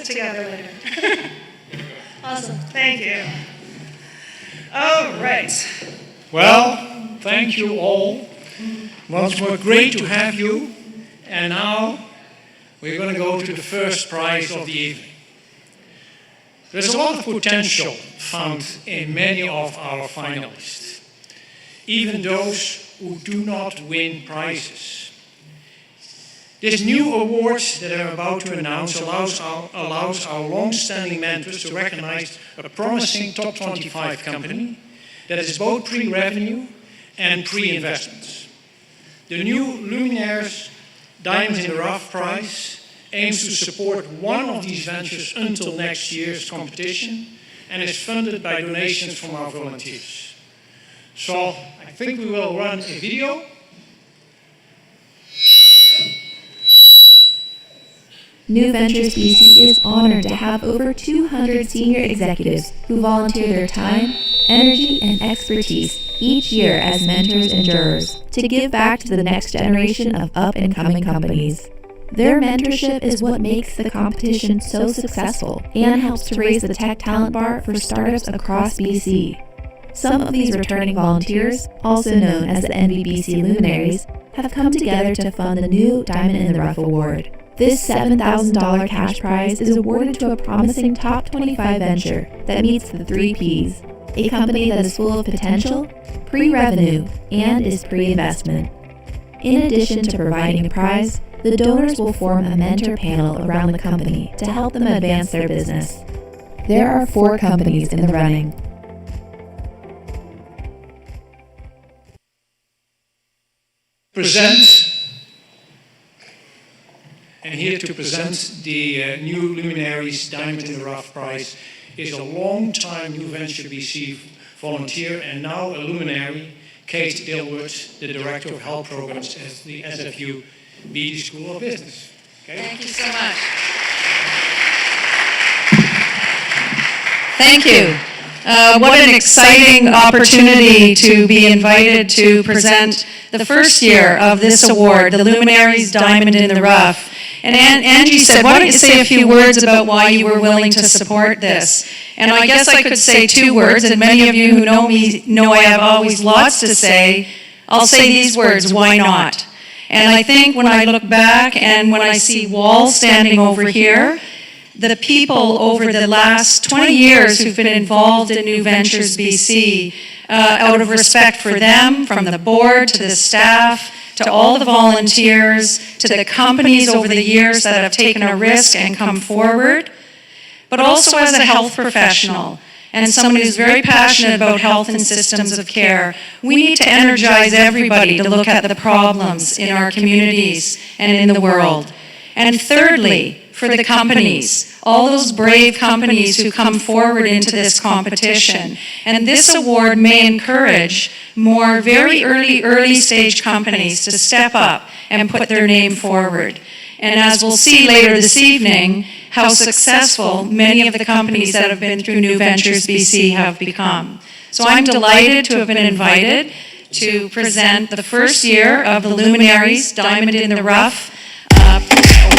together later. Awesome. Thank you. All right. Well, thank you all. Once more, great to have you. And now we're going to go to the first prize of the evening. There's a lot of potential found in many of our finalists, even those who do not win prizes. This new award that I'm about to announce allows our long-standing mentors to recognize a promising top 25 company that is both pre-revenue and pre-investments. The new Luminaires Diamond in the Rough prize aims to support one of these ventures until next year's competition and is funded by donations from our volunteers. So I think we will run a video. New Ventures BC is honored to have over 200 senior executives who volunteer their time, energy, and expertise each year as mentors and jurors to give back to the next generation of up-and-coming companies. Their mentorship is what makes the competition so successful and helps to raise the tech talent bar for startups across BC. Some of these returning volunteers, also known as the NVBC Luminaries, have come together to fund the new Diamond in the Rough Award. This $7,000 cash prize is awarded to a promising top 25 venture that meets the 3 Ps, a company that is full of potential, pre-revenue, and is pre-investment. In addition to providing the prize, the donors will form a mentor panel around the company to help them advance their business. There are 4 companies in the running. And here to present the new Luminaries Diamond in the Rough prize is a long-time New Venture BC volunteer and now a luminary, Kate Dilworth, the Director of Health Programs at the SFU BD School of Business. Okay. Thank you so much. Thank you. What an exciting opportunity to be invited to present the first year of this award, the Luminaries Diamond in the Rough. And Angie said, why don't you say a few words about why you were willing to support this? And I guess I could say 2 words, and many of you who know me know I have always lots to say. I'll say these words, why not? And I think when I look back and when I see Wall standing over here, the people over the last 20 years who've been involved in New Ventures BC, out of respect for them, from the board to the staff, to all the volunteers, to the companies over the years that have taken a risk and come forward, but also as a health professional and someone who's very passionate about health and systems of care, we need to energize everybody to look at the problems in our communities and in the world. And thirdly, for the companies, all those brave companies who come forward into this competition. And this award may encourage more very early stage companies to step up and put their name forward. And as we'll see later this evening, how successful many of the companies that have been through New Ventures BC have become. So I'm delighted to have been invited to present the first year of the Luminaries Diamond in the Rough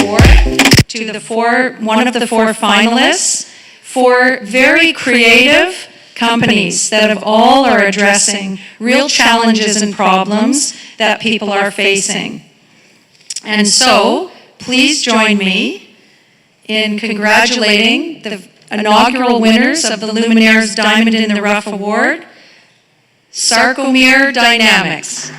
Award to one of the 4 finalists, 4 very creative companies that all are addressing real challenges and problems that people are facing. And so, please join me in congratulating the inaugural winners of the Luminaires Diamond in the Rough Award, Sarcomere Dynamics.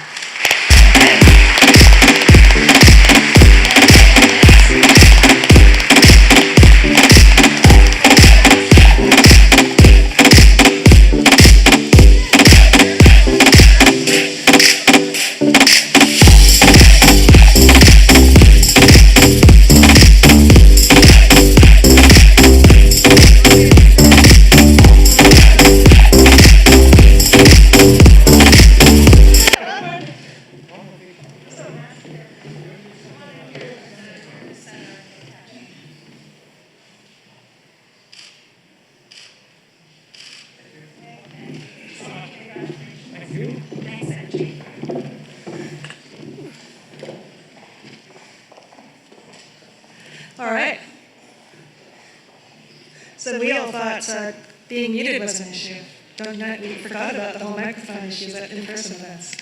So we all thought being muted was an issue. We forgot about the whole microphone issues at in-person events.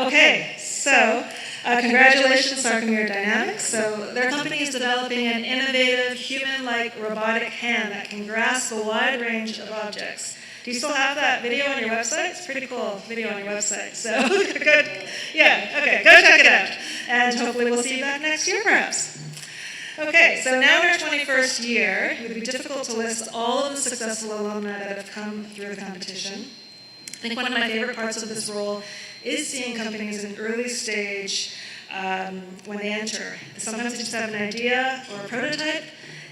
Okay, so congratulations, Sarcomere Dynamics. So their company is developing an innovative human-like robotic hand that can grasp a wide range of objects. Do you still have that video on your website? It's a pretty cool video on your website. So good. Yeah, okay, go check it out. And hopefully we'll see you back next year, perhaps. Okay, so now in our 21st year, it would be difficult to list all of the successful alumni that have come through the competition. I think one of my favorite parts of this role is seeing companies in early stage when they enter. Sometimes they just have an idea or a prototype,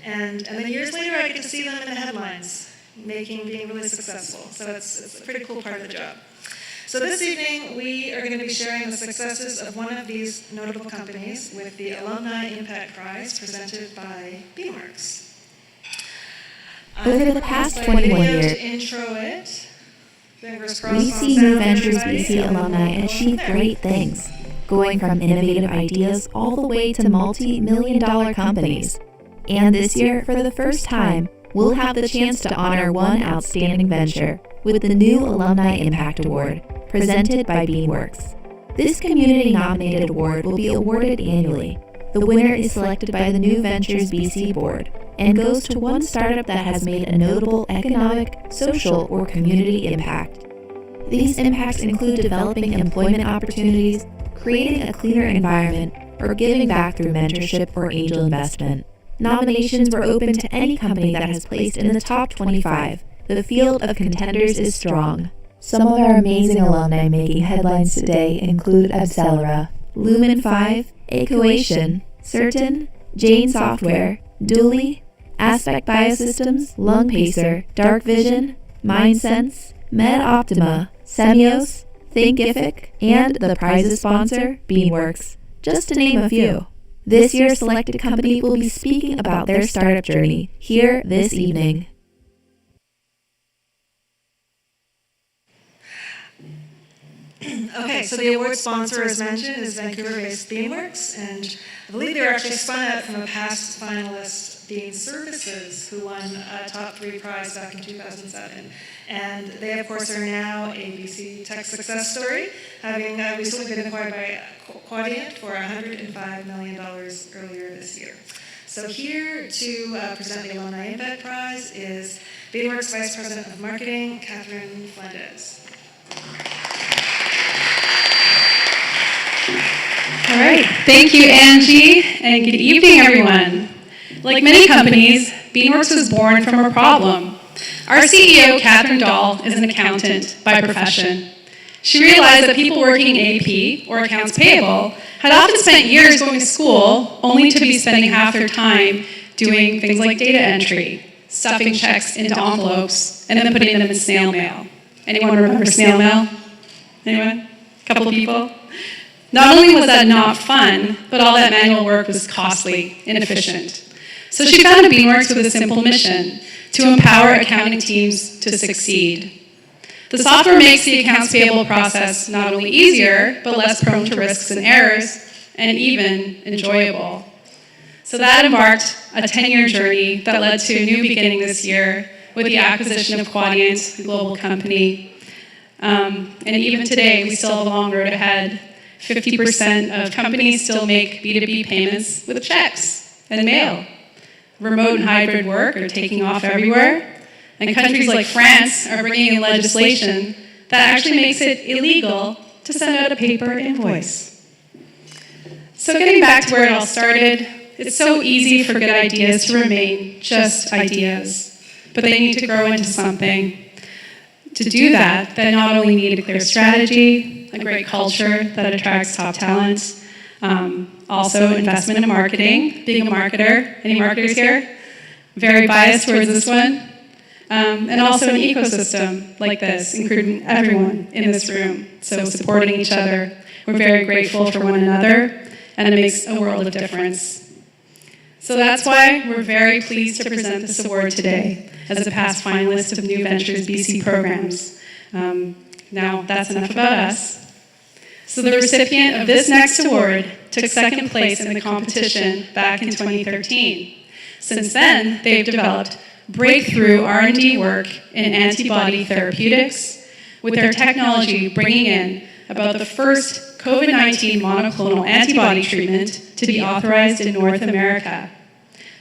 and then years later I get to see them in the headlines, being really successful. So it's a pretty cool part of the job. So this evening, we are going to be sharing the successes of one of these notable companies with the Alumni Impact Prize presented by Beamworks. Over the past 21 years, intro it. we see New Ventures BC alumni achieve great things, going from innovative ideas all the way to multi-million-dollar companies. And this year, for the first time, we'll have the chance to honor one outstanding venture with the new Alumni Impact Award, presented by Beamworks. This community-nominated award will be awarded annually. The winner is selected by the New Ventures BC Board and goes to one startup that has made a notable economic, social, or community impact. These impacts include developing employment opportunities, creating a cleaner environment, or giving back through mentorship or angel investment. Nominations were open to any company that has placed in the top 25. The field of contenders is strong. Some of our amazing alumni making headlines today include Accelera, Lumen 5, Equation, Certain, Jane Software, Dooley, Aspect Biosystems, Lung Pacer, Dark Vision, MindSense, MedOptima, Semios, Thinkific, and the prizes sponsor, Beamworks, just to name a few. This year's selected company will be speaking about their startup journey here this evening. Okay, so the award sponsor, as mentioned, is Vancouver-based Beamworks, and I believe they were actually spun out from a past finalist, Beam Services, who won a top 3 prize back in 2007. And they, of course, are now a BC tech success story, having recently been acquired by Quadient for $105 million earlier this year. So here to present the Alumni Impact Prize is Beamworks Vice President of Marketing, Catherine Flandez. All right, thank you, Angie, and good evening, everyone. Like many companies, Beamworks was born from a problem. Our CEO, Catherine Dahl, is an accountant by profession. She realized that people working in AP, or accounts payable, had often spent years going to school only to be spending half their time doing things like data entry, stuffing checks into envelopes, and then putting them in snail mail. Anyone remember snail mail? Anyone? A couple of people? Not only was that not fun, but all that manual work was costly, inefficient. So she founded Beamworks with a simple mission: to empower accounting teams to succeed. The software makes the accounts payable process not only easier, but less prone to risks and errors, and even enjoyable. So that embarked a 10-year journey that led to a new beginning this year with the acquisition of Quadient, a global company. And even today, we still have a long road ahead. 50% of companies still make B2B payments with checks and mail. Remote and hybrid work are taking off everywhere, and countries like France are bringing in legislation that actually makes it illegal to send out a paper invoice. So getting back to where it all started, it's so easy for good ideas to remain just ideas, but they need to grow into something. To do that, they not only need a clear strategy, a great culture that attracts top talent, also investment in marketing, being a marketer. Any marketers here? Very biased towards this one. And also an ecosystem like this, including everyone in this room, so supporting each other. We're very grateful for one another, and it makes a world of difference. So that's why we're very pleased to present this award today as a past finalist of New Ventures BC programs. Now, that's enough about us. So the recipient of this next award took second place in the competition back in 2013. Since then, they've developed breakthrough R&D work in antibody therapeutics, with their technology bringing in about the first COVID-19 monoclonal antibody treatment to be authorized in North America.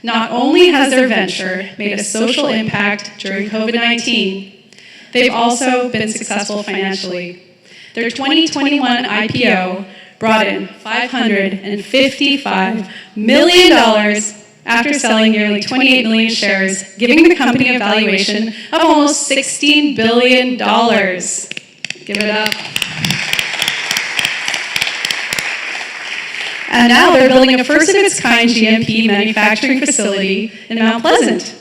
Not only has their venture made a social impact during COVID-19, they've also been successful financially. Their 2021 IPO brought in $555 million after selling nearly 28 million shares, giving the company a valuation of almost $16 billion. Give it up. And now they're building a first-of-its-kind GMP manufacturing facility in Mount Pleasant.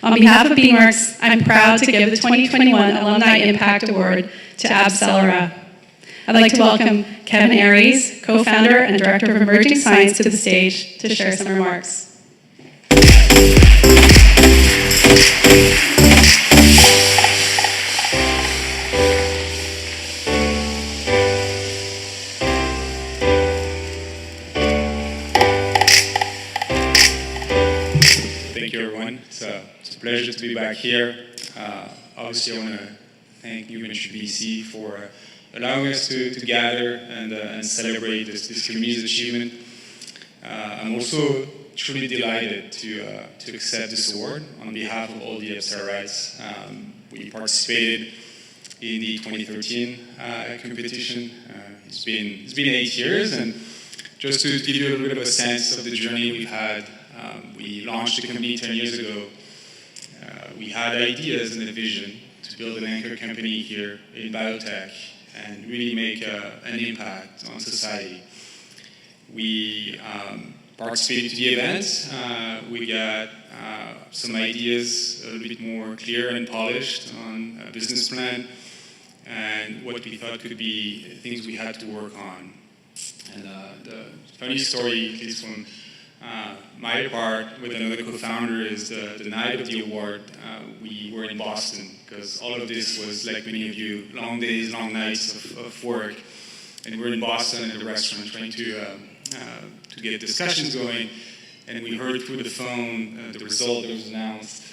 On behalf of Beanworks, I'm proud to give the 2021 Alumni Impact Award to AbCellera. I'd like to welcome Kevin Aries, co-founder and director of emerging science, to the stage to share some remarks. Thank you, everyone. It's a pleasure to be back here. Obviously, I want to thank NVBC for allowing us to gather and celebrate this community's achievement. I'm also truly delighted to accept this award on behalf of all the AbCellerites. We participated in the 2013 competition. It's been 8 years, and just to give you a little bit of a sense of the journey we've had, we launched the company 10 years ago. We had ideas and a vision to build an anchor company here in biotech and really make an impact on society. We participated to the event. We got some ideas a little bit more clear and polished on a business plan and what we thought could be things we had to work on. And the funny story, at least from my part with another co-founder, is the night of the award, we were in Boston, because all of this was, like many of you, long days, long nights of work. And we were in Boston at a restaurant trying to get discussions going. And we heard through the phone the result that was announced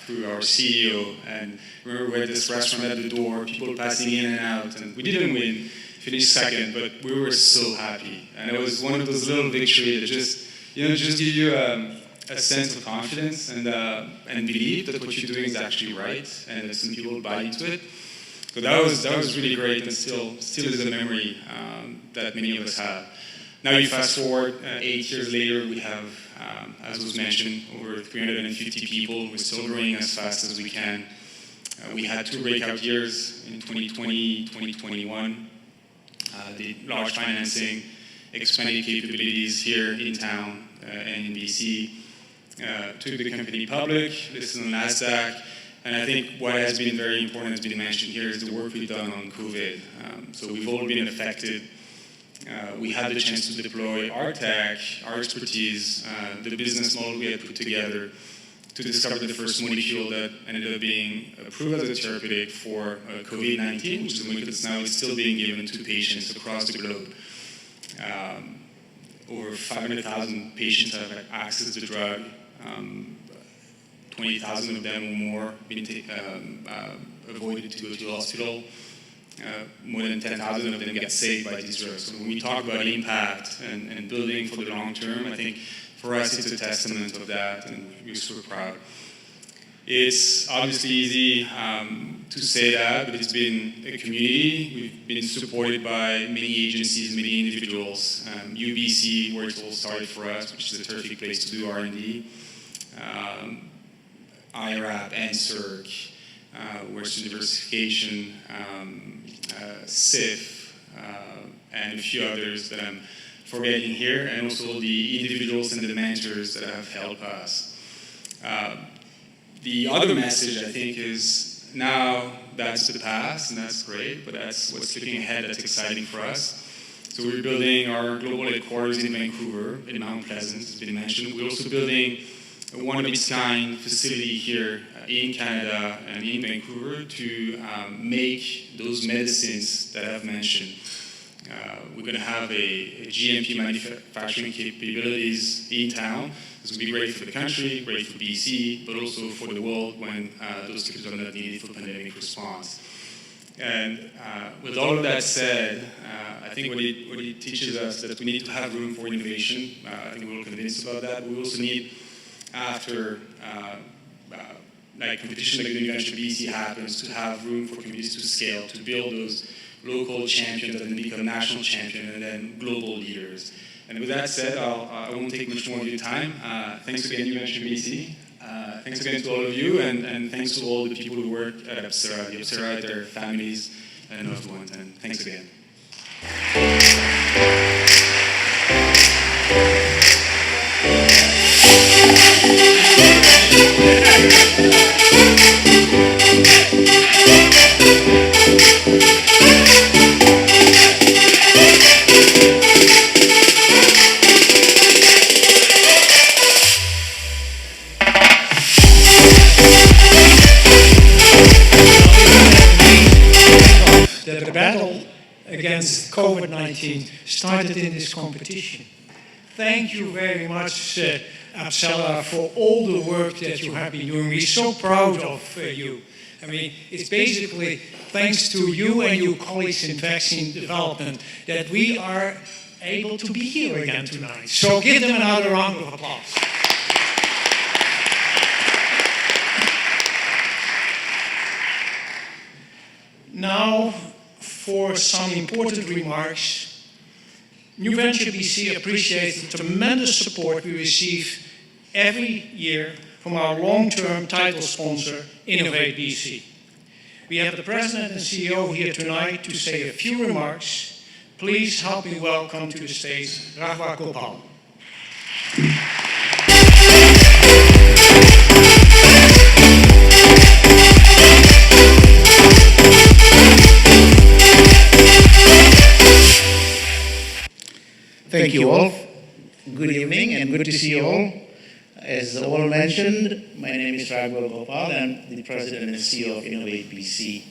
through our CEO. And we were at this restaurant at the door, people passing in and out. And we didn't win, finished second, but we were so happy. And it was one of those little victories that just give you a sense of confidence and believe that what you're doing is actually right, and that some people buy into it. So that was really great, and still is a memory that many of us have. Now you fast forward 8 years later, we have, as was mentioned, over 350 people. We're still growing as fast as we can. We had 2 breakout years in 2020, 2021. The large financing, expanded capabilities here in town and in BC, took the company public, listed on NASDAQ, and I think what has been very important, has been mentioned here, is the work we've done on COVID. So we've all been affected. We had the chance to deploy our tech, our expertise, the business model we had put together to discover the first molecule that ended up being approved as a therapeutic for COVID-19, which is a molecule that's now still being given to patients across the globe. Over 500,000 patients have had access to the drug. 20,000 of them or more been avoided to go to the hospital. More than 10,000 of them get saved by these drugs. So when we talk about impact and building for the long term, I think for us it's a testament of that, and we're super proud. It's obviously easy to say that, but it's been a community. We've been supported by many agencies, many individuals. UBC, where it all started for us, which is a terrific place to do R&D. IRAP, NSERC, Western Diversification, SIF, and a few others that I'm forgetting here, and also the individuals and the mentors that have helped us. The other message, I think, is now that's the past, and that's great, but that's what's looking ahead that's exciting for us. So we're building our global headquarters in Vancouver, in Mount Pleasant, as has been mentioned. We're also building a one-of-its-kind facility here in Canada and in Vancouver to make those medicines that I've mentioned. We're going to have a GMP manufacturing capabilities in town. This will be great for the country, great for BC, but also for the world when those capabilities are not needed for pandemic response. And with all of that said, I think what it teaches us that we need to have room for innovation. I think we're all convinced about that. We also need, after like competition like the New Venture BC happens, to have room for communities to scale, to build those local champions that then become national champions and then global leaders. And with that said, I won't take much more of your time. Thanks again, New Venture BC. Thanks again to all of you, and thanks to all the people who work at Apsara, the Apsara, their families, and loved ones. And thanks again. That the battle against COVID-19 started in this competition. Thank you very much, Apsara, for all the work that you have been doing. We're so proud of you. I mean, it's basically thanks to you and your colleagues in vaccine development that we are able to be here again tonight. So give them another round of applause. Now, for some important remarks, New Venture BC appreciates the tremendous support we receive every year from our long-term title sponsor, Innovate BC. We have the President and CEO here tonight to say a few remarks. Please help me welcome to the stage Rahva Gopal. Thank you all. Good evening and good to see you all. As all mentioned, my name is Rahva Gopal. I'm the President and CEO of Innovate BC.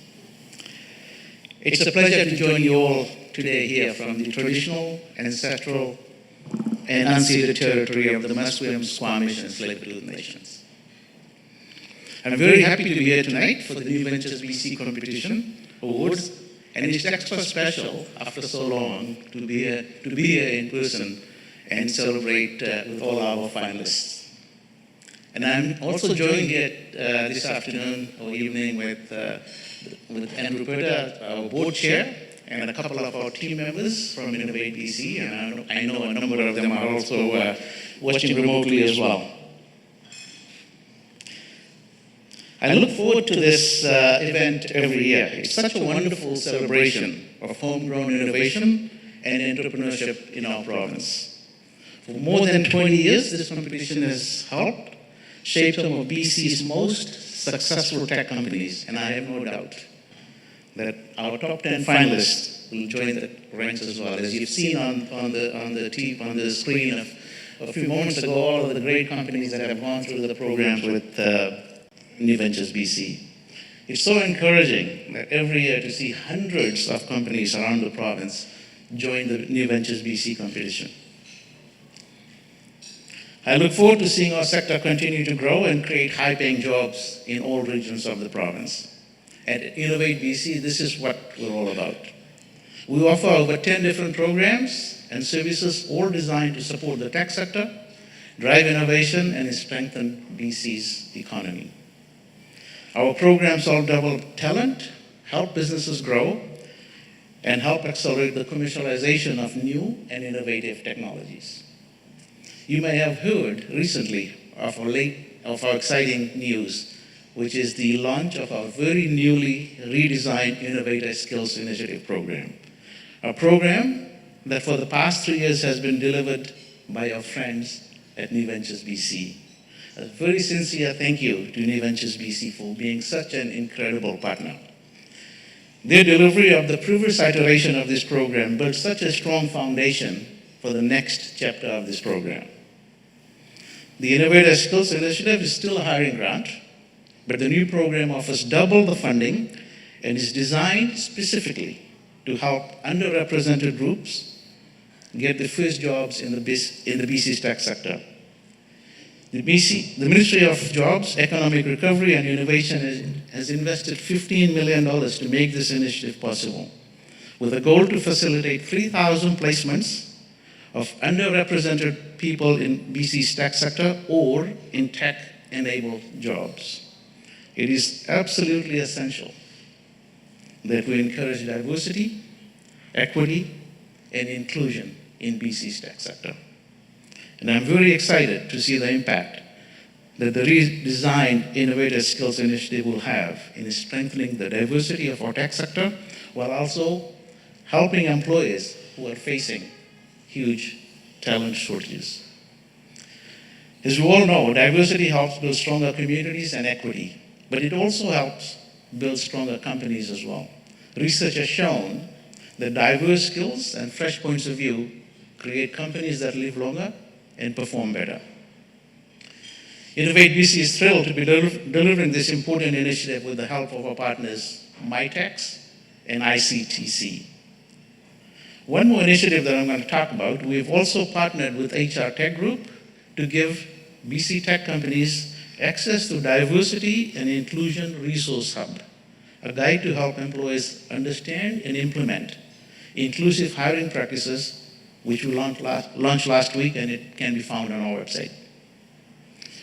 It's a pleasure to join you all today here from the traditional, ancestral, and unceded territory of the Musqueam, Squamish, and Tsleil-Waututh nations. I'm very happy to be here tonight for the New Ventures BC Competition Awards, and it's extra special after so long to be here in person and celebrate with all our finalists. And I'm also joined here this afternoon or evening with Andrew Perta, our board chair, and a couple of our team members from Innovate BC, and I know a number of them are also watching remotely as well. I look forward to this event every year. It's such a wonderful celebration of homegrown innovation and entrepreneurship in our province. For more than 20 years, this competition has helped shape some of BC's most successful tech companies, and I have no doubt that our top 10 finalists will join the ranks as well. As you've seen on the screen a few moments ago, all of the great companies that have gone through the programs with New Ventures BC. It's so encouraging that every year to see hundreds of companies around the province join the New Ventures BC competition. I look forward to seeing our sector continue to grow and create high-paying jobs in all regions of the province. At Innovate BC, this is what we're all about. We offer over 10 different programs and services, all designed to support the tech sector, drive innovation, and strengthen BC's economy. Our programs all double talent, help businesses grow, and help accelerate the commercialization of new and innovative technologies. You may have heard recently of our exciting news, which is the launch of our very newly redesigned Innovator Skills Initiative program. A program that for the past 3 years has been delivered by our friends at New Ventures BC. A very sincere thank you to New Ventures BC for being such an incredible partner. Their delivery of the previous iteration of this program built such a strong foundation for the next chapter of this program. The Innovator Skills Initiative is still a hiring grant, but the new program offers double the funding and is designed specifically to help underrepresented groups get the first jobs in the BC's tech sector. The Ministry of Jobs, Economic Recovery and Innovation has invested $15 million to make this initiative possible, with a goal to facilitate 3,000 placements of underrepresented people in BC's tech sector or in tech-enabled jobs. It is absolutely essential that we encourage diversity, equity, and inclusion in BC's tech sector. And I'm very excited to see the impact that the redesigned Innovative Skills Initiative will have in strengthening the diversity of our tech sector, while also helping employers who are facing huge talent shortages. As we all know, diversity helps build stronger communities and equity, but it also helps build stronger companies as well. Research has shown that diverse skills and fresh points of view create companies that live longer and perform better. Innovate BC is thrilled to be delivering this important initiative with the help of our partners, MyTex and ICTC. One more initiative that I'm going to talk about, we've also partnered with HR Tech Group to give BC tech companies access to Diversity and Inclusion Resource Hub, a guide to help employees understand and implement inclusive hiring practices, which we launched last week, and it can be found on our website.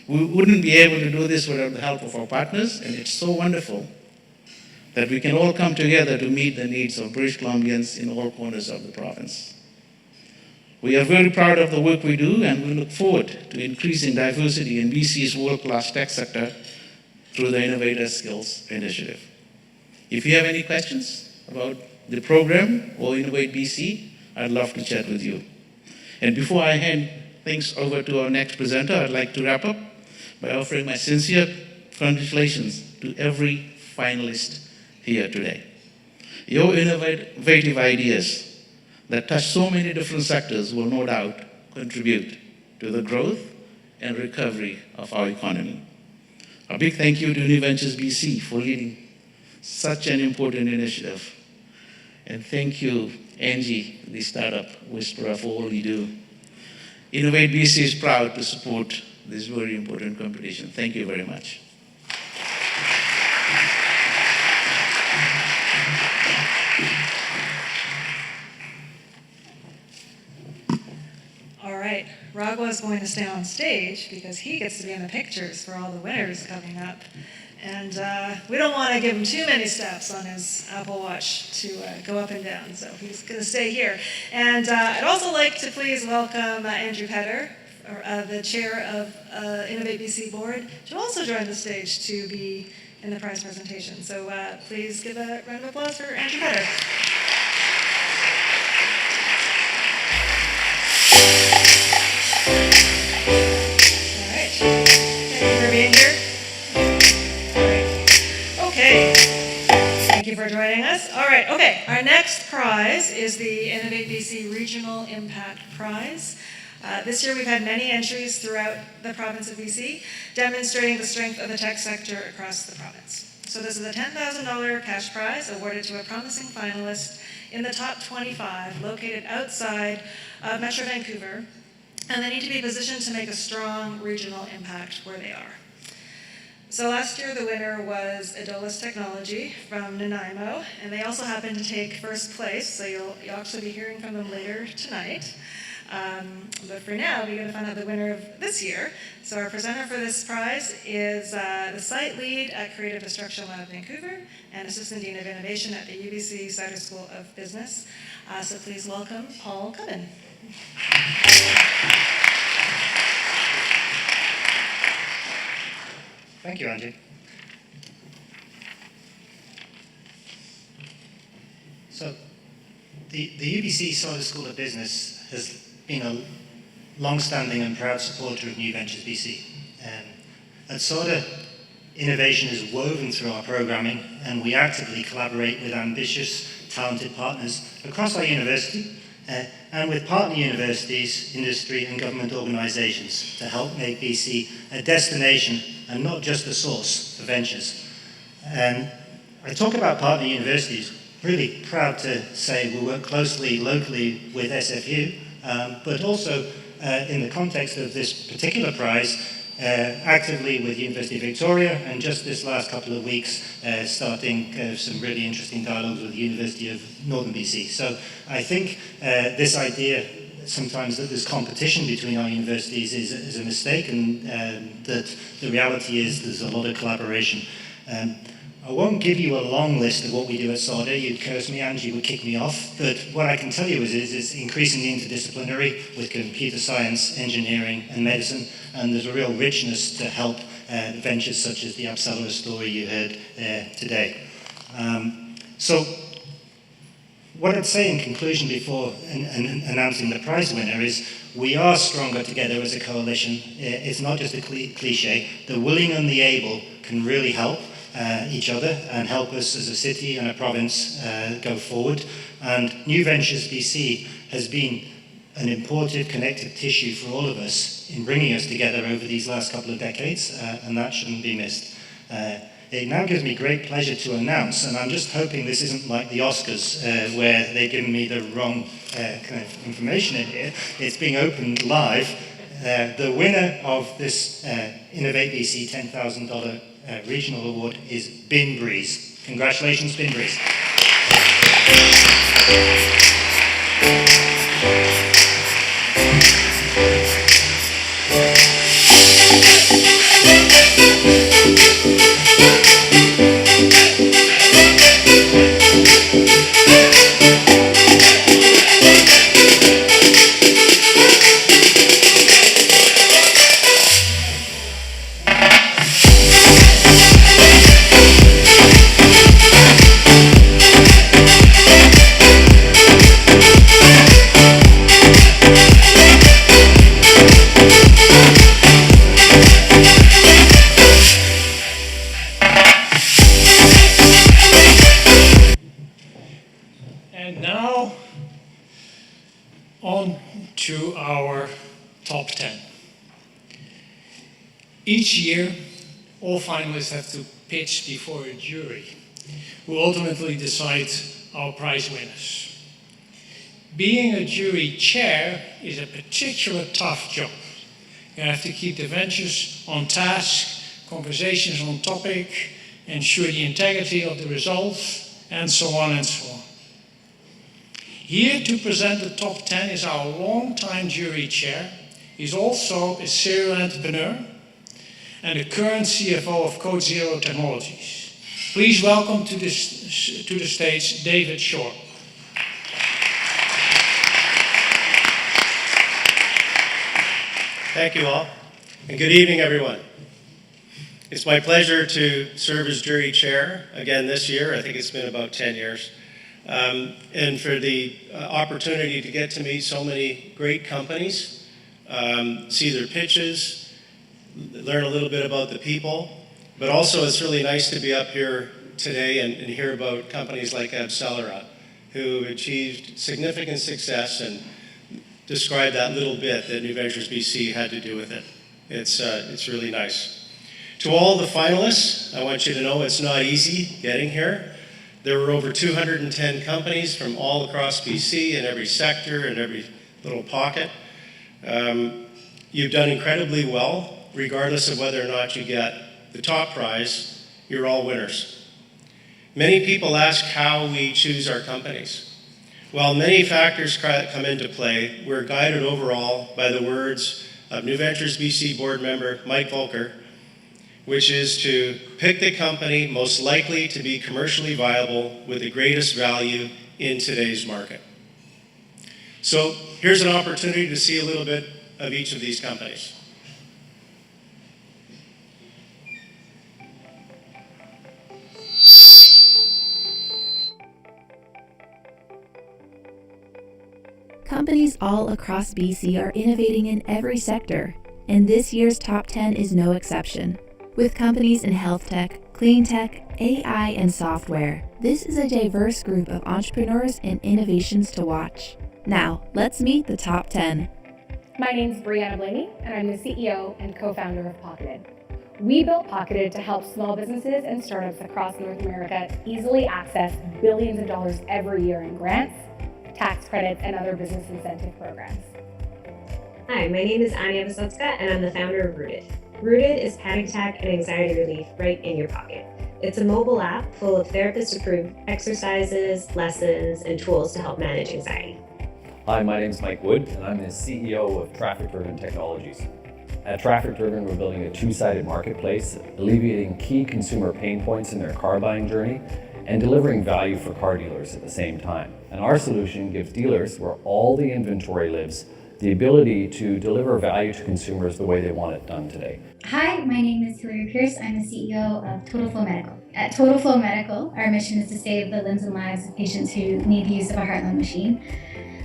We wouldn't be able to do this without the help of our partners, and it's so wonderful that we can all come together to meet the needs of British Columbians in all corners of the province. We are very proud of the work we do, and we look forward to increasing diversity in BC's world-class tech sector through the Innovative Skills Initiative. If you have any questions about the program or Innovate BC, I'd love to chat with you. And before I hand things over to our next presenter, I'd like to wrap up by offering my sincere congratulations to every finalist here today. Your innovative ideas that touch so many different sectors will no doubt contribute to the growth and recovery of our economy. A big thank you to New Ventures BC for leading such an important initiative. And thank you, Angie, the startup whisperer, for all you do. Innovate BC is proud to support this very important competition. Thank you very much. All right, Ragwa is going to stay on stage because he gets to be in the pictures for all the winners coming up. And we don't want to give him too many steps on his Apple Watch to go up and down, so he's going to stay here. And I'd also like to please welcome Andrew Petter, the chair of Innovate BC Board, to also join the stage to be in the prize presentation. So please give a round of applause for Andrew Petter. All right, thank you for being here. Thank you for joining us. All right, okay. Our next prize is the Innovate BC Regional Impact Prize. This year we've had many entries throughout the province of BC, demonstrating the strength of the tech sector across the province. So this is a $10,000 cash prize awarded to a promising finalist in the top 25 located outside of Metro Vancouver, and they need to be positioned to make a strong regional impact where they are. So last year, the winner was Adolis Technology from Nanaimo, and they also happened to take first place, so you'll actually be hearing from them later tonight. But for now, we're going to find out the winner of this year. So our presenter for this prize is the site lead at Creative Destruction Lab Vancouver and Assistant Dean of Innovation at the UBC Cider School of Business. So please welcome Paul Cubbin. Thank you, Angie. So, the UBC Cider School of Business has been a long-standing and proud supporter of New Ventures BC. At SODA, innovation is woven through our programming, and we actively collaborate with ambitious, talented partners across our university and with partner universities, industry and government organisations to help make BC a destination and not just a source for ventures. And I talk about partner universities really proud to say we work closely locally with SFU, but also in the context of this particular prize, actively with University of Victoria, and just this last couple of weeks starting some really interesting dialogues with the University of Northern BC. So I think this idea sometimes that there's competition between our universities is a mistake, and that the reality is there's a lot of collaboration. I won't give you a long list of what we do at SODA. You'd curse me, Angie would kick me off. But what I can tell you is it's increasingly interdisciplinary with computer science, engineering, and medicine. And there's a real richness to help ventures such as the Absalera story you heard today. So what I'd say in conclusion before announcing the prize winner is we are stronger together as a coalition. It's not just a cliche. The willing and the able can really help each other and help us as a city and a province go forward. And New Ventures BC has been an important connective tissue for all of us in bringing us together over these last couple of decades, and that shouldn't be missed. It now gives me great pleasure to announce, and I'm just hoping this isn't like the Oscars where they've given me the wrong kind of information in here. It's being opened live. The winner of this Innovate BC $10,000 regional award is Bin Breeze. Congratulations, Bin Breeze. And now, on to our top 10. Each year, all finalists have to pitch before a jury, who ultimately decide our prize winners. Being a jury chair is a particularly tough job. You have to keep the ventures on task, conversations on topic, ensure the integrity of the results, and so on and so on. Here to present the top 10 is our longtime jury chair. He's also a serial entrepreneur and the current CFO of Code Zero Technologies. Please welcome to the stage David Shore. Thank you all, and good evening, everyone. It's my pleasure to serve as jury chair again this year. I think it's been about 10 years. And for the opportunity to get to meet so many great companies, see their pitches, learn a little bit about the people, but also it's really nice to be up here today and hear about companies like Absalera, who achieved significant success and describe that little bit that New Ventures BC had to do with it. It's really nice. To all the finalists, I want you to know it's not easy getting here. There were over 210 companies from all across BC in every sector and every little pocket. You've done incredibly well, regardless of whether or not you get the top prize, you're all winners. Many people ask how we choose our companies. While many factors come into play, we're guided overall by the words of New Ventures BC board member Mike Volker, which is to pick the company most likely to be commercially viable with the greatest value in today's market. So here's an opportunity to see a little bit of each of these companies. Companies all across BC are innovating in every sector, and this year's top 10 is no exception. With companies in health tech, clean tech, AI, and software, this is a diverse group of entrepreneurs and innovations to watch. Now, let's meet the top 10. My name is Brianna Blaney, and I'm the CEO and co-founder of Pocketed. We built Pocketed to help small businesses and startups across North America easily access billions of dollars every year in grants, tax credits, and other business incentive programs. Hi, my name is Anya Visotska, and I'm the founder of Rooted. Rooted is panic attack and anxiety relief right in your pocket. It's a mobile app full of therapist-approved exercises, lessons, and tools to help manage anxiety. Hi, my name is Mike Wood, and I'm the CEO of Traffic Driven Technologies. At Traffic Driven, we're building a two-sided marketplace, alleviating key consumer pain points in their car buying journey and delivering value for car dealers at the same time. And our solution gives dealers, where all the inventory lives, the ability to deliver value to consumers the way they want it done today. Hi, my name is Hilary Pierce. I'm the CEO of Total Flow Medical. At Total Flow Medical, our mission is to save the limbs and lives of patients who need the use of a heart-lung machine.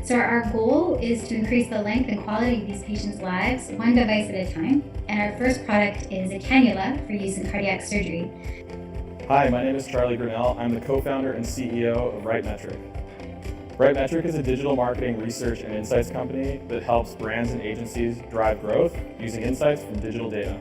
So our goal is to increase the length and quality of these patients' lives, one device at a time. And our first product is a cannula for use in cardiac surgery. Hi, my name is Charlie Grinnell. I'm the co-founder and CEO of RightMetric. RightMetric is a digital marketing research and insights company that helps brands and agencies drive growth using insights from digital data.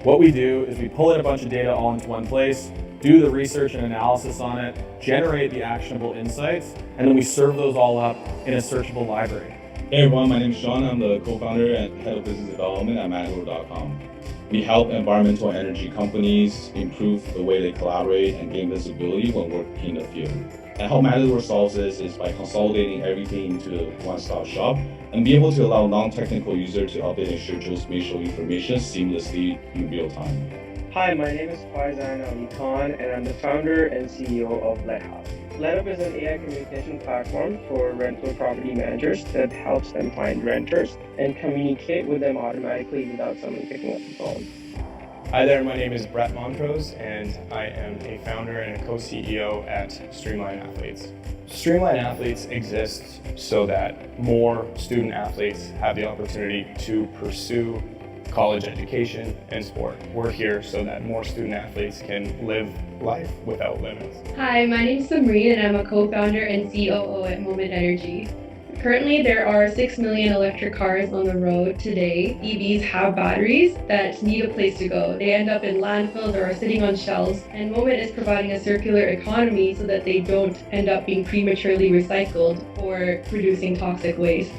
What we do is we pull in a bunch of data all into one place, do the research and analysis on it, generate the actionable insights, and then we serve those all up in a searchable library. Hey everyone, my name is Sean. I'm the co-founder and head of business development at Matador.com. We help environmental energy companies improve the way they collaborate and gain visibility when working in the field. And how Matador solves this is by consolidating everything into a one-stop shop and be able to allow non-technical users to update and share geospatial information seamlessly in real time. Hi, my name is Faizan Ali Khan, and I'm the founder and CEO of LetHub. LetHub is an AI communication platform for rental property managers that helps them find renters and communicate with them automatically without someone picking up the phone. Hi there, my name is Brett Montrose, and I am a founder and a co-CEO at Streamline Athletes. Streamline Athletes exists so that more student athletes have the opportunity to pursue college education and sport. We're here so that more student athletes can live life without limits. Hi, my name is Samreen, and I'm a co-founder and COO at Moment Energy. Currently, there are 6 million electric cars on the road today. EVs have batteries that need a place to go. They end up in landfills or are sitting on shelves, and Moment is providing a circular economy so that they don't end up being prematurely recycled or producing toxic waste.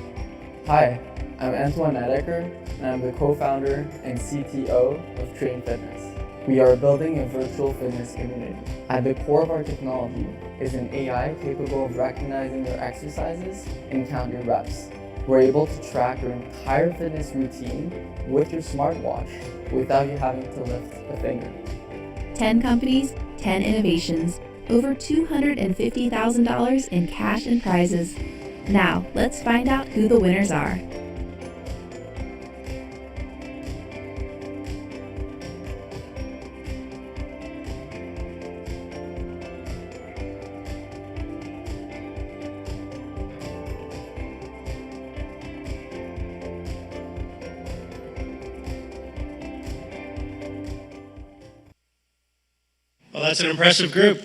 Hi, I'm Antoine Nadecker, and I'm the co-founder and CTO of Train Fitness. We are building a virtual fitness community. At the core of our technology is an AI capable of recognizing your exercises and count your reps. We're able to track your entire fitness routine with your smartwatch without you having to lift a finger. 10 companies, 10 innovations, over $250,000 in cash and prizes. Now, let's find out who the winners are. Well, that's an impressive group.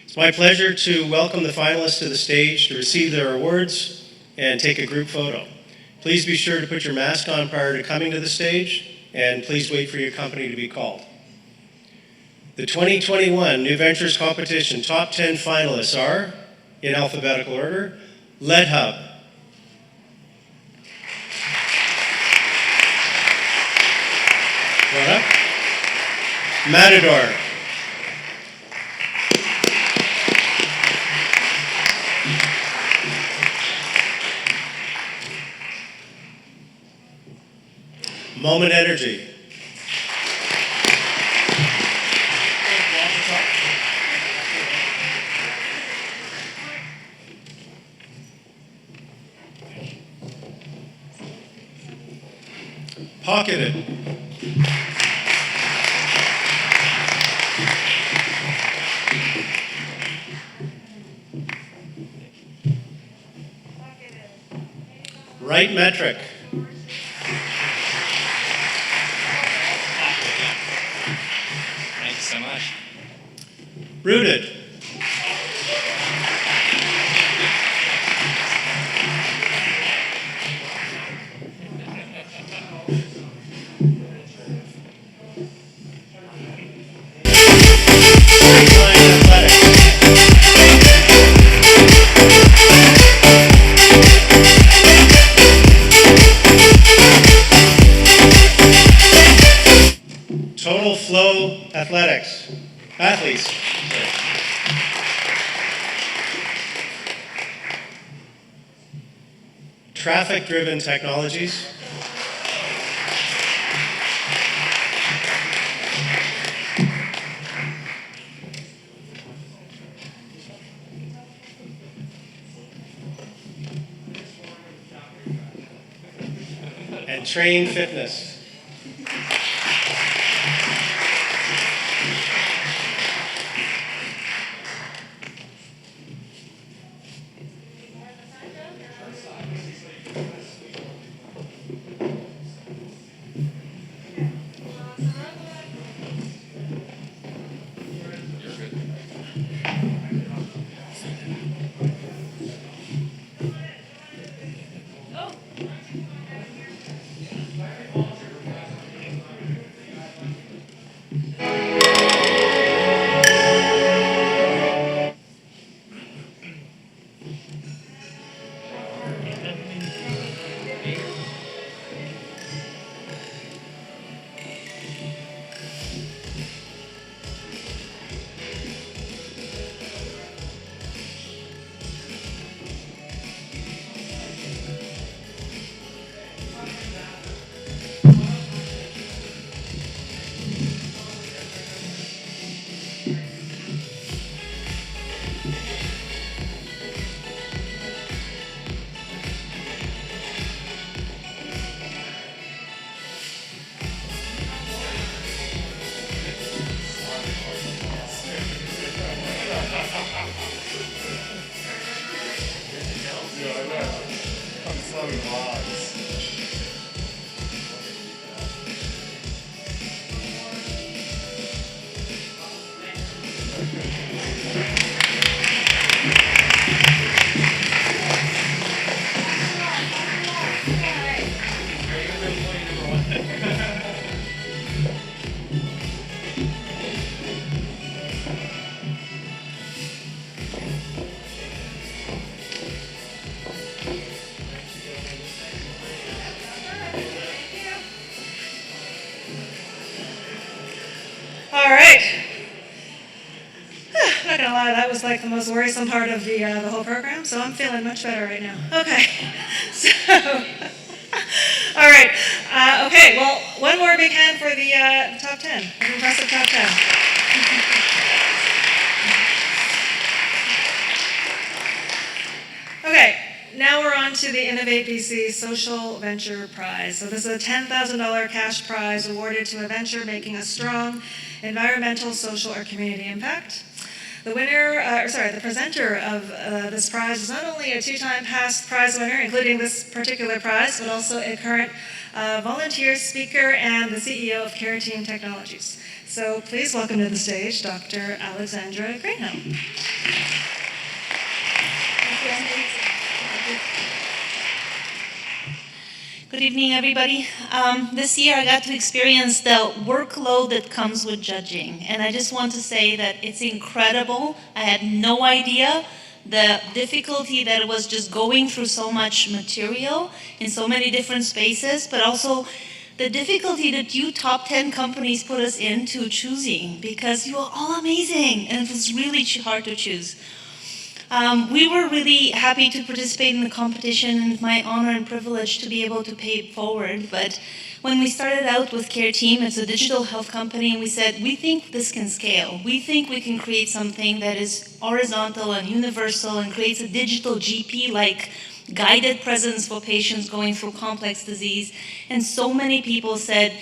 It's my pleasure to welcome the finalists to the stage to receive their awards and take a group photo. Please be sure to put your mask on prior to coming to the stage, and please wait for your company to be called. The 2021 New Ventures Competition top 10 finalists are, in alphabetical order, LetHub, What up? Matador, Moment Energy, Pocketed, RightMetric, Thanks so much. Rooted, athletes. Traffic-driven technologies. And train fitness. All right. I'm not gonna lie, that was like the most worrisome part of the whole program, so I'm feeling much better right now. Okay, so, all right, okay, well, one more big hand for the top 10, an impressive top 10. Okay, now we're on to the Innovate BC Social Venture Prize. So this is a $10,000 cash prize awarded to a venture making a strong environmental, social, or community impact. The the presenter of this prize is not only a two-time past prize winner, including this particular prize, but also a current volunteer speaker and the CEO of Care Team Technologies. So please welcome to the stage Dr. Alexandra Greenhill. Good evening, everybody. This year I got to experience the workload that comes with judging, and I just want to say that it's incredible. I had no idea the difficulty that it was just going through so much material in so many different spaces, but also the difficulty that you top 10 companies put us into choosing, because you are all amazing, and it was really hard to choose. We were really happy to participate in the competition, and it's my honor and privilege to be able to pay it forward. But when we started out with Care Team, it's a digital health company, and we said, we think this can scale. We think we can create something that is horizontal and universal and creates a digital GP-like guided presence for patients going through complex disease. And so many people said,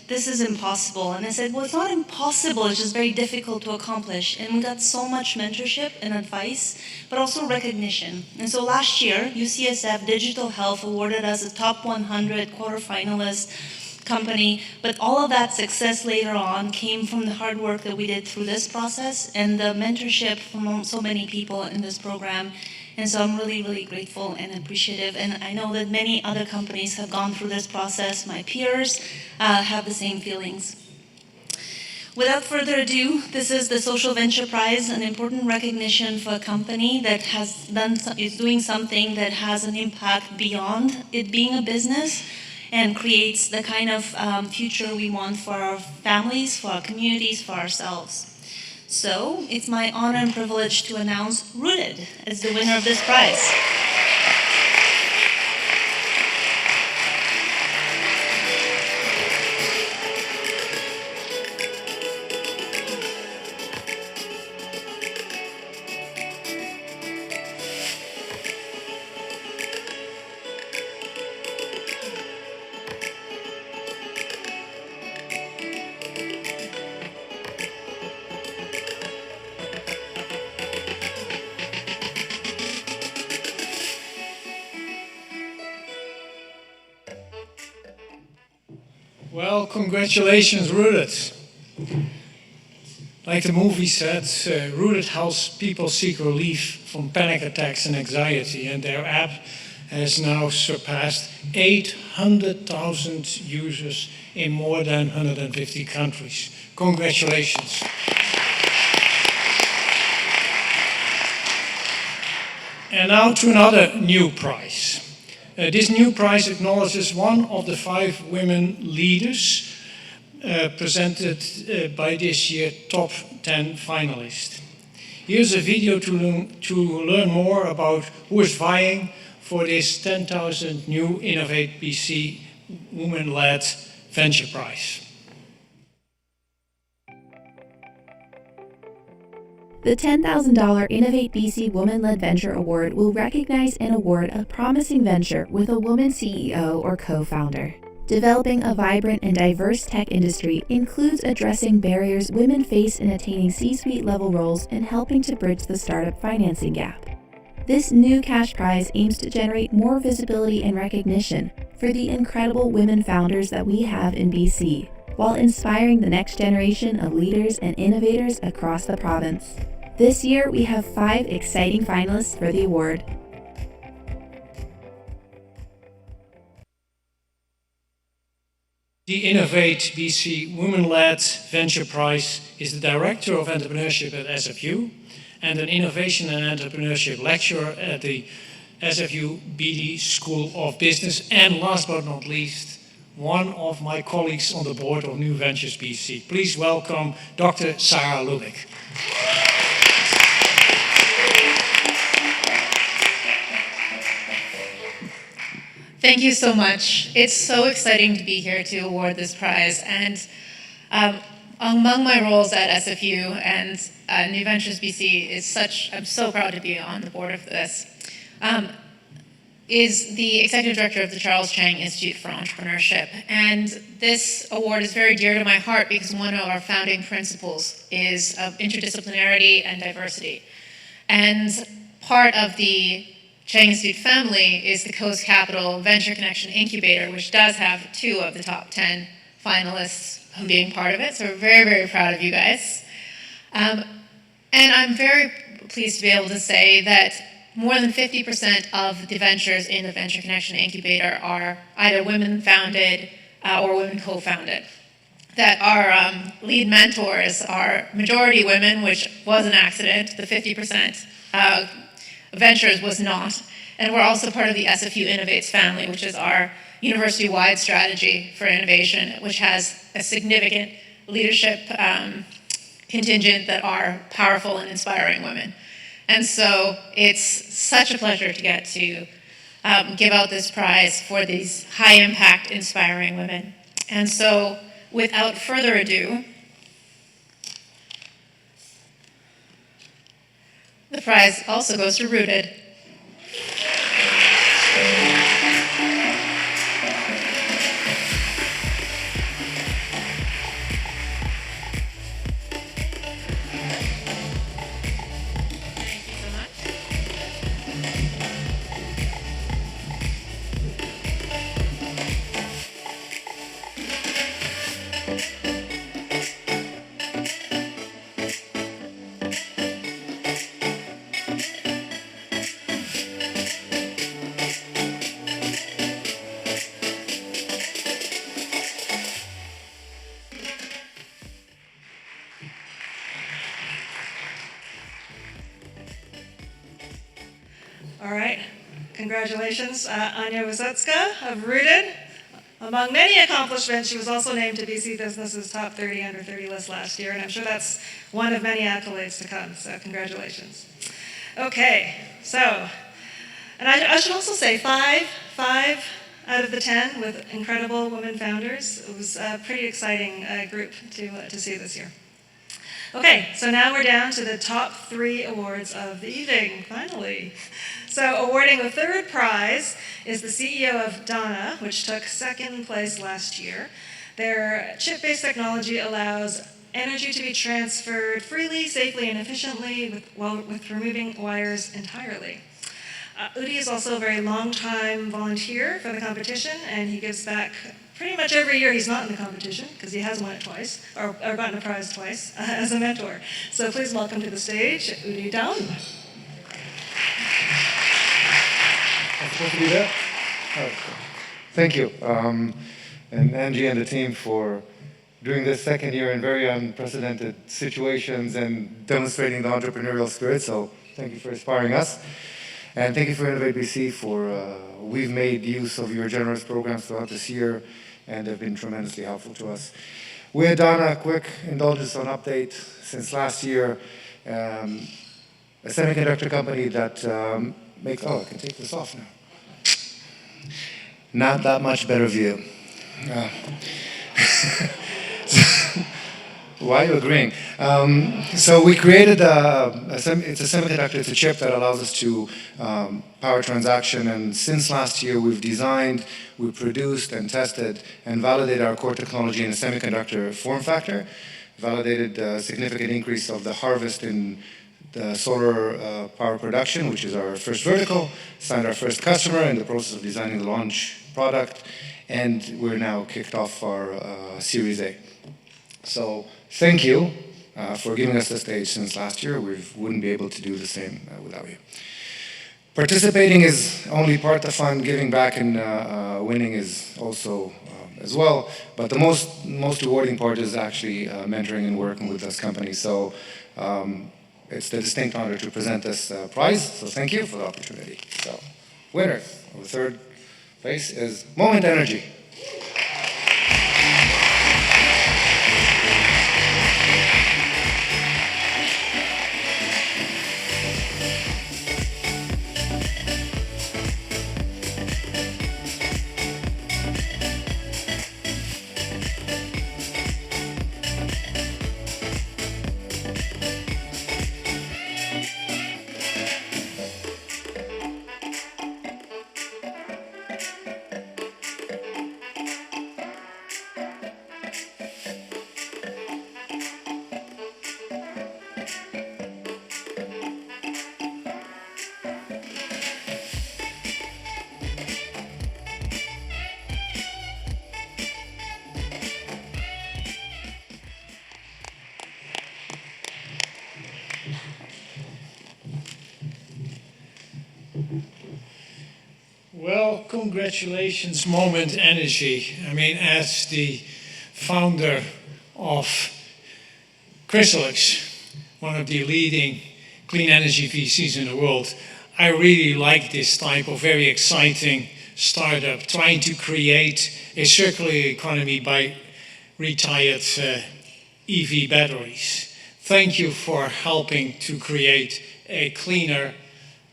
this is impossible. And I said, well, it's not impossible, it's just very difficult to accomplish. And we got so much mentorship and advice, but also recognition. And so last year, UCSF Digital Health awarded us a top 100 quarterfinalist company, but all of that success later on came from the hard work that we did through this process and the mentorship from so many people in this program. And so I'm really, really grateful and appreciative. And I know that many other companies have gone through this process. My peers have the same feelings. Without further ado, this is the Social Venture Prize, an important recognition for a company that is doing something that has an impact beyond it being a business. and creates the kind of future we want for our families, for our communities, for ourselves. So it's my honor and privilege to announce Rooted as the winner of this prize. Well, congratulations, Rooted. Like the movie said, Rooted helps people seek relief from panic attacks and anxiety, and their app has now surpassed 800,000 users in more than 150 countries. Congratulations. And now to another new prize. This new prize acknowledges one of the 5 women leaders presented by this year's top 10 finalists. Here's a video to learn more about who is vying for this 10,000 new Innovate BC Women-led Venture Prize. The $10,000 Innovate BC Woman-Led Venture Award will recognize and award a promising venture with a woman CEO or co-founder. Developing a vibrant and diverse tech industry includes addressing barriers women face in attaining C-suite level roles and helping to bridge the startup financing gap. This new cash prize aims to generate more visibility and recognition for the incredible women founders that we have in BC, while inspiring the next generation of leaders and innovators across the province. This year, we have 5 exciting finalists for the award. The Innovate BC Women-Led Venture Prize is the Director of Entrepreneurship at SFU and an Innovation and Entrepreneurship Lecturer at the SFU BD School of Business, and last but not least, one of my colleagues on the board of New Ventures BC. Please welcome Dr. Sarah Ludwig. Thank you so much. It's so exciting to be here to award this prize. And among my roles at SFU and New Ventures BC I'm so proud to be on the board of this, is the Executive Director of the Charles Chang Institute for Entrepreneurship. And this award is very dear to my heart because one of our founding principles is of interdisciplinarity and diversity. And part of the Chang Institute family is the Coast Capital Venture Connection Incubator, which does have 2 of the top 10 finalists being part of it. So we're very, very proud of you guys. And I'm very pleased to be able to say that more than 50% of the ventures in the Venture Connection Incubator are either women-founded or women co-founded. That our lead mentors are majority women, which was an accident. The 50% ventures was not. And we're also part of the SFU Innovates family, which is our university-wide strategy for innovation, which has a significant leadership contingent that are powerful and inspiring women. And so it's such a pleasure to get to give out this prize for these high-impact, inspiring women. And so without further ado, the prize also goes to Rooted. All right, congratulations, Anya Wysocka of Rooted. Among many accomplishments, she was also named to BC Business's top 30 under 30 list last year, and I'm sure that's one of many accolades to come, so congratulations. Okay, so, and I should also say five out of the 10 with incredible women founders. It was a pretty exciting group to see this year. Okay, so now we're down to the top 3 awards of the evening, finally. So awarding the third prize is the CEO of Dana, which took second place last year. Their chip-based technology allows energy to be transferred freely, safely, and efficiently with removing wires entirely. Udi is also a very long-time volunteer for the competition, and he gives back pretty much every year he's not in the competition, because he has won it twice, or gotten a prize twice, as a mentor. So please welcome to the stage, Udi Down. I'm supposed to do that? Oh, thank you. And Angie and the team for doing this second year in very unprecedented situations and demonstrating the entrepreneurial spirit. So thank you for inspiring us. And thank you for Innovate BC for, we've made use of your generous programs throughout this year and have been tremendously helpful to us. We had done a quick indulgence on update since last year. A semiconductor company that makes, oh, I can take this off now. Not that much better view. Why are you agreeing? So we created it's a semiconductor, it's a chip that allows us to power transaction, and since last year we've designed, we produced and tested and validated our core technology in a semiconductor form factor, validated a significant increase of the harvest in the solar power production, which is our first vertical, signed our first customer in the process of designing the launch product, and we're now kicked off our Series A. So thank you for giving us the stage since last year. We wouldn't be able to do the same without you. Participating is only part of fun. Giving back and winning is also as well. But the most rewarding part is actually mentoring and working with this company. So it's the distinct honor to present this prize. So thank you for the opportunity. So winner of the third place is Moment Energy. Well, congratulations, Moment Energy. I mean, as the founder of Chrysalix, one of the leading clean energy VCs in the world, I really like this type of very exciting startup, trying to create a circular economy by retired EV batteries. Thank you for helping to create a cleaner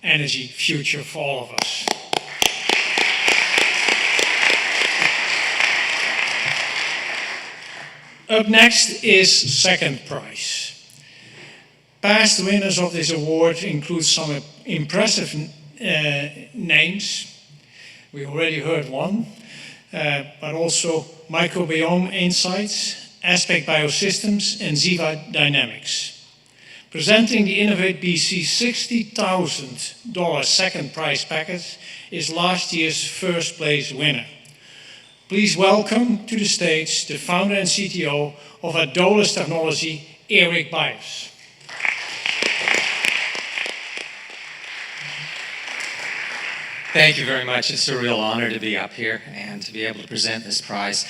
energy future for all of us. Up next is second prize. Past winners of this award include some impressive names. We already heard one, but also Microbiome Insights, Aspect Biosystems, and Ziva Dynamics. Presenting the Innovate BC $60,000 second prize package is last year's first place winner. Please welcome to the stage the founder and CTO of Adolis Technology, Eric Byers. Thank you very much. It's a real honor to be up here and to be able to present this prize.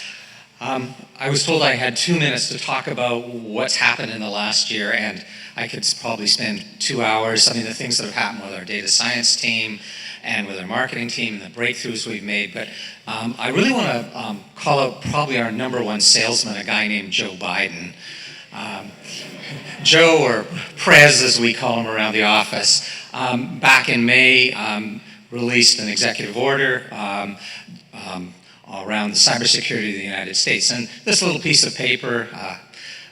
I was told I had 2 minutes to talk about what's happened in the last year, and I could probably spend 2 hours. Some of the things that have happened with our data science team and with our marketing team and the breakthroughs we've made. But I really want to call out probably our #1 salesman, a guy named Joe Biden. Joe, or Prez as we call him around the office, back in May released an executive order around the cybersecurity of the United States. And this little piece of paper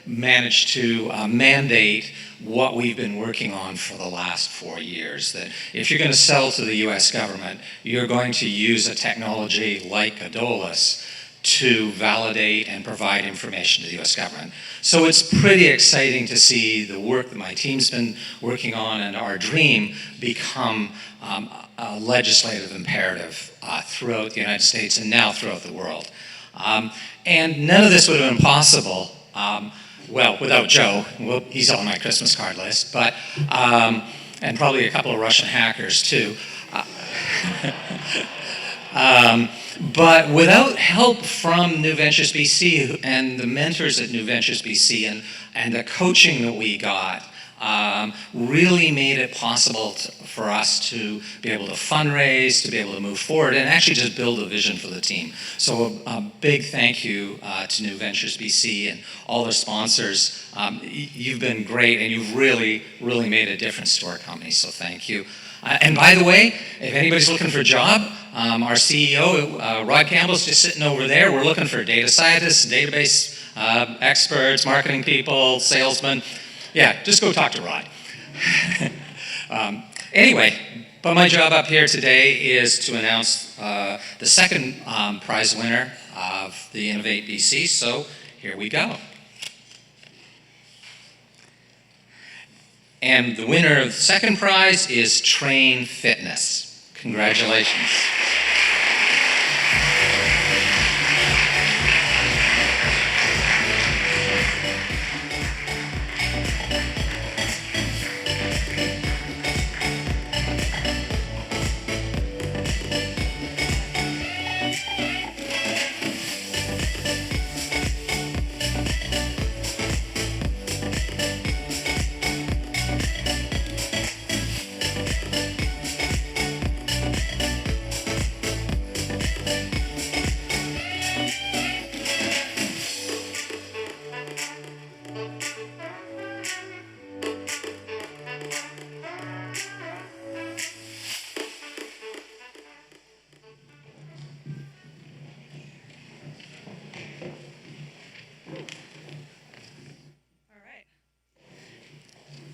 managed to mandate what we've been working on for the last 4 years, that if you're going to sell to the US government, you're going to use a technology like Adolis to validate and provide information to the US government. So it's pretty exciting to see the work that my team's been working on and our dream become a legislative imperative throughout the United States and now throughout the world. And none of this would have been possible, well, without Joe. Well, he's on my Christmas card list, but, and probably a couple of Russian hackers too. But without help from New Ventures BC and the mentors at New Ventures BC and the coaching that we got, really made it possible for us to be able to fundraise, to be able to move forward, and actually just build a vision for the team. So a big thank you to New Ventures BC and all their sponsors. You've been great, and you've really, really made a difference to our company, so thank you. And by the way, if anybody's looking for a job, our CEO, Rod Campbell's just sitting over there. We're looking for data scientists, database experts, marketing people, salesmen. Yeah, just go talk to Rod. Anyway, but my job up here today is to announce the second prize winner of the Innovate BC, so here we go. And the winner of the second prize is Train Fitness. Congratulations.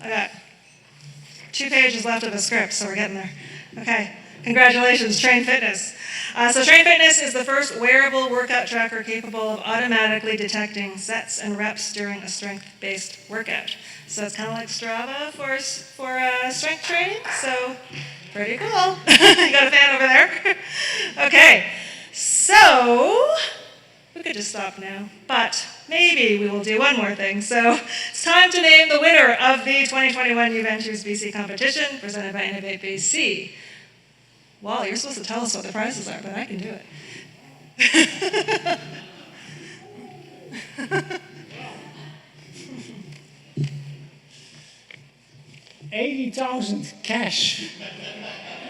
I got 2 pages left of the script, so we're getting there. Okay, congratulations, Train Fitness. So Train Fitness is the first wearable workout tracker capable of automatically detecting sets and reps during a strength-based workout. So it's kind of like Strava for strength training, so pretty cool. You got a fan over there? Okay, so we could just stop now, but maybe we will do one more thing. So it's time to name the winner of the 2021 New Ventures BC competition presented by Innovate BC. Wally, you're supposed to tell us what the prizes are, but I can do it. $80,000 cash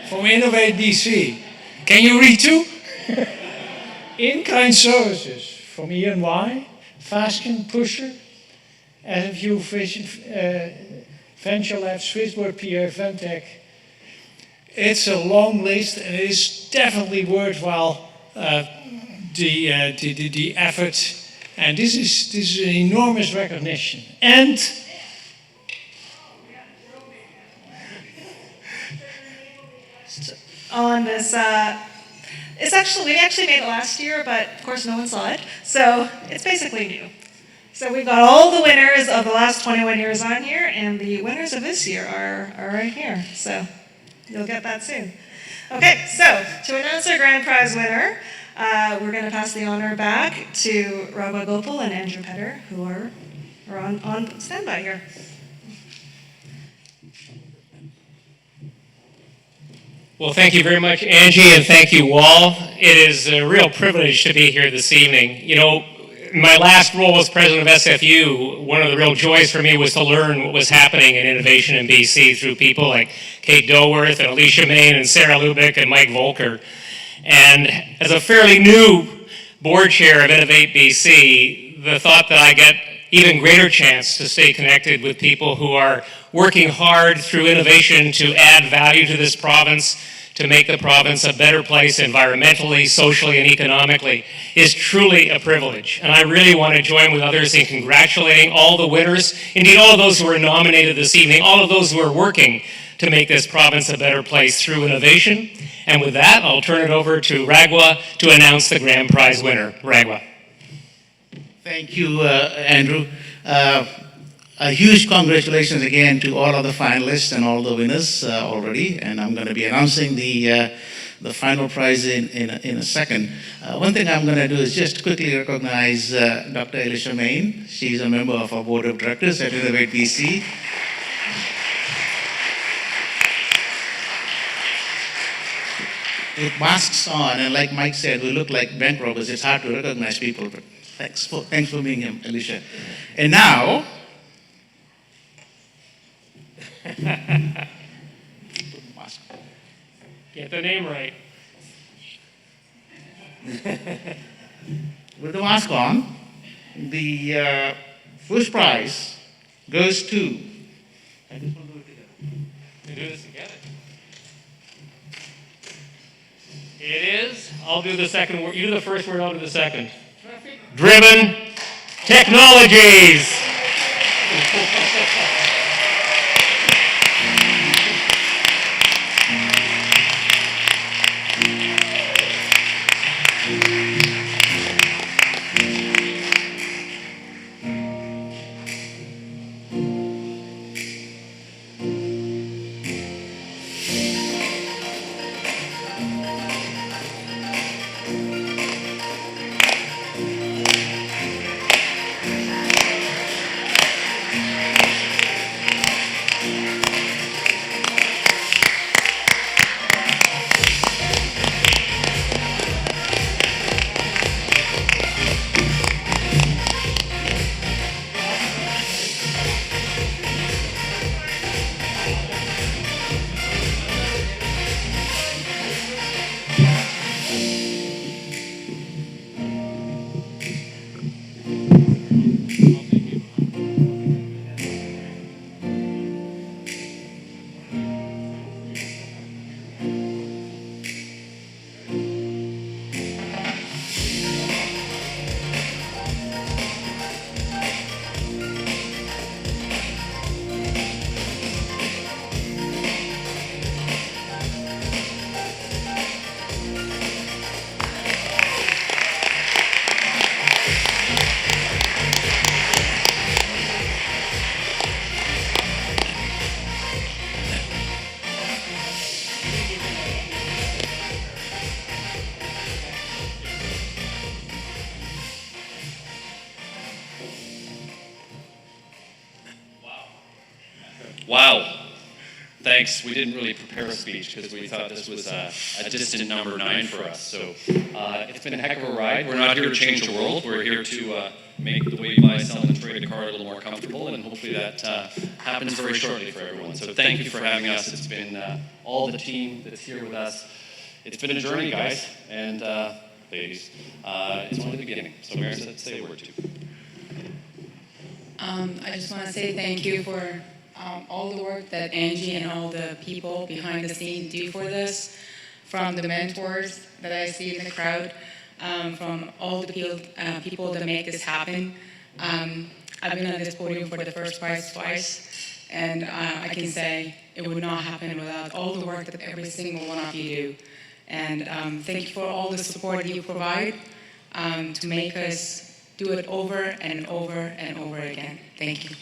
from Innovate BC. Can you read too? In-kind services from E&Y, Fasken, Pusher, SFU Vision, Venture Lab, Swissborg, PR, Ventec. It's a long list, and it is definitely worthwhile the effort. And this is an enormous recognition. And on this, we actually made it last year, but of course no one saw it. So it's basically new. So we've got all the winners of the last 21 years on here, and the winners of this year are right here. So you'll get that soon. Okay, so to announce our grand prize winner, we're going to pass the honor back to Raghav Gopal and Andrew Petter, who are on standby here. Well, thank you very much, Angie, and thank you all. It is a real privilege to be here this evening. You know, my last role as president of SFU, one of the real joys for me was to learn what was happening in innovation in BC through people like Kate Dilworth and Alicia Main and Sarah Ludwig and Mike Volker. And as a fairly new board chair of Innovate BC, the thought that I get even greater chance to stay connected with people who are working hard through innovation to add value to this province, to make the province a better place environmentally, socially, and economically is truly a privilege. And I really want to join with others in congratulating all the winners, indeed all of those who are nominated this evening, all of those who are working to make this province a better place through innovation. And with that, I'll turn it over to Ragwa to announce the grand prize winner. Ragwa. Thank you, Andrew. A huge congratulations again to all of the finalists and all the winners already. And I'm going to be announcing the final prize in a second. One thing I'm going to do is just quickly recognize Dr. Alicia Main. She's a member of our board of directors at Innovate BC. With masks on, and like Mike said, we look like bank robbers. It's hard to recognize people, but thanks for being here, Alicia. And now, get the name right. With the mask on, the first prize goes to. I guess we'll do it together. We do this together. It is, I'll do the second word, you do the first word, I'll do the second. Driven Technologies. Wow. Thanks. We didn't really prepare a speech because we thought this was a distant number 9 for us. So it's been a heck of a ride. We're not here to change the world. We're here to make the way you buy, sell, and trade a car a little more comfortable, and hopefully that happens very shortly for everyone. So thank you for having us. It's been all the team that's here with us. It's been a journey, guys and ladies. It's only the beginning. So Mary said, say a word too. I just want to say thank you for all the work that Angie and all the people behind the scenes do for this, from the mentors that I see in the crowd, from all the people that make this happen. I've been on this podium for the first prize twice, and I can say it would not happen without all the work that every single one of you do. And thank you for all the support you provide to make us do it over and over and over again. Thank you.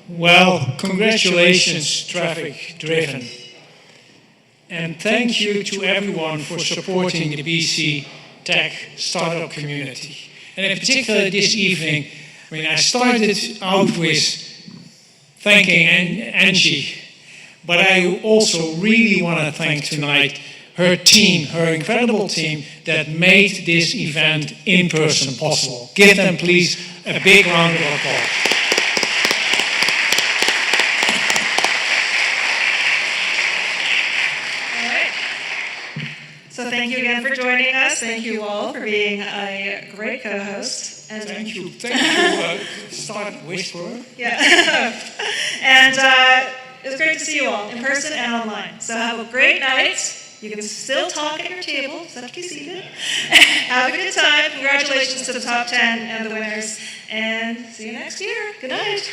Well, congratulations, Traffic Driven. And thank you to everyone for supporting the BC Tech startup community. And in particular this evening, I started out with thanking Angie, But I also really want to thank tonight her team, her incredible team that made this event in person possible. Give them, please, a big round of applause. All right. So thank you again for joining us. Thank you all for being a great co-host. And Thank you, Start Whisperer. Yeah. And it was great to see you all in person and online. So have a great night. You can still talk at your table, so keep seated. Have a good time. Congratulations to the top 10 and the winners. And see you next year. Good night.